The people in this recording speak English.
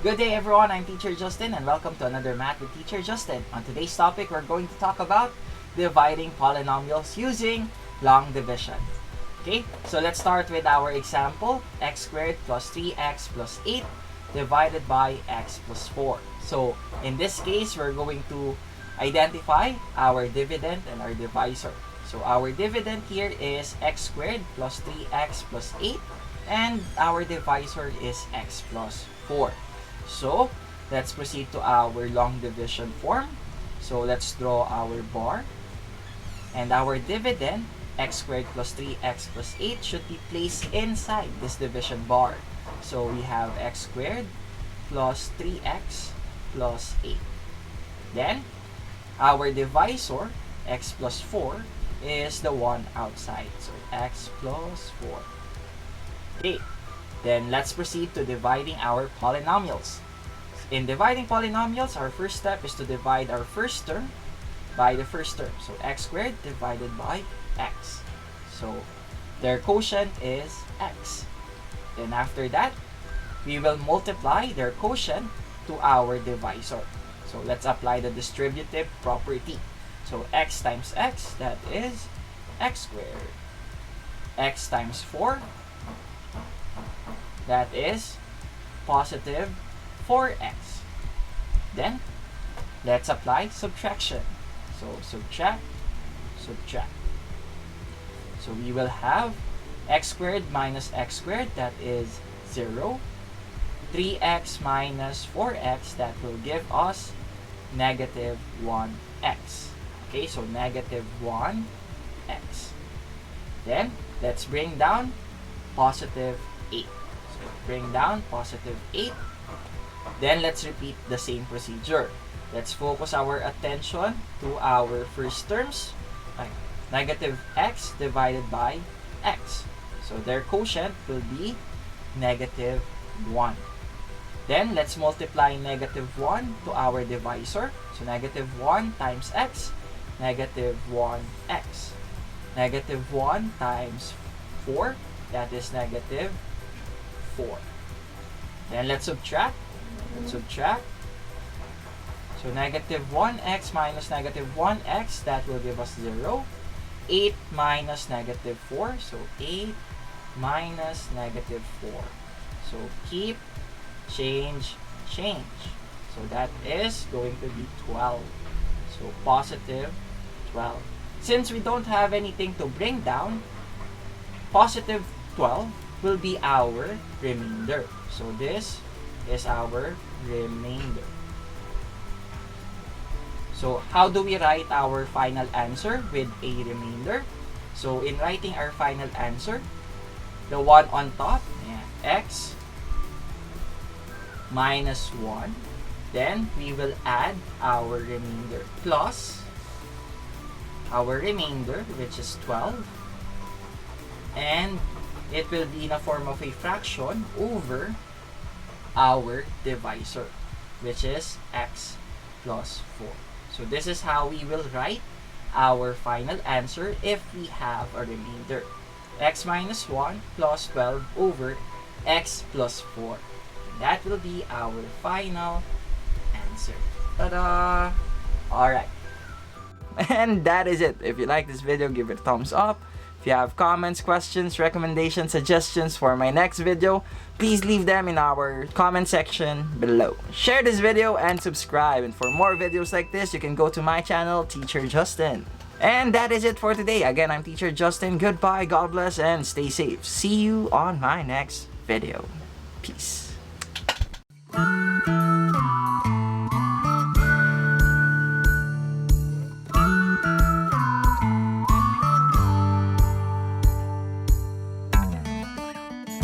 Good day everyone, I'm Teacher Justin and welcome to another Math with Teacher Justin. On today's topic, we're going to talk about dividing polynomials using long division. Okay, so let's start with our example, x squared plus 3x plus 8 divided by x plus 4. So in this case, we're going to identify our dividend and our divisor. So our dividend here is x squared plus 3x plus 8 and our divisor is x plus 4. So let's proceed to our long division form. So let's draw our bar. And our dividend, x squared plus 3x plus 8, should be placed inside this division bar. So we have x squared plus 3x plus 8. Then, our divisor, x plus 4, is the one outside. So x plus 4. Okay. Then let's proceed to dividing our polynomials. In dividing polynomials, our first step is to divide our first term by the first term. So x squared divided by x. So their quotient is x. Then after that, we will multiply their quotient to our divisor. So let's apply the distributive property. So x times x, that is x squared. X times 4, that is positive 4x. Then, let's apply subtraction. So, subtract. So, we will have x squared minus x squared, that is 0. 3x minus 4x, that will give us negative 1x. Okay, so negative 1x. Then, let's bring down positive 8. So, bring down positive 8. Then, let's repeat the same procedure. Let's focus our attention to our first terms. Negative x divided by x. So, their quotient will be negative 1. Then, let's multiply negative 1 to our divisor. So, negative 1 times x, negative 1x. Negative 1 times 4, that is negative 4. Then, let's subtract. So, negative 1x minus negative 1x, that will give us 0. 8 minus negative 4, so 8 minus negative 4. So, keep, change. So, that is going to be 12. So, positive 12. Since we don't have anything to bring down, positive 12 will be our remainder. So, this is our remainder. So, how do we write our final answer with a remainder? So, in writing our final answer, the one on top, x minus 1. Then, we will add our remainder plus our remainder, which is 12. And it will be in a form of a fraction over our divisor, which is x plus 4. So this is how we will write our final answer if we have a remainder. X minus 1 plus 12 over x plus 4. That will be our final answer. Ta-da! Alright. And that is it. If you like this video, give it a thumbs up. If you have comments, questions, recommendations, suggestions for my next video, please leave them in our comment section below. Share this video and subscribe. And for more videos like this, you can go to my channel, Teacher Justin. And that is it for today. Again, I'm Teacher Justin. Goodbye, God bless, and stay safe. See you on my next video. Peace.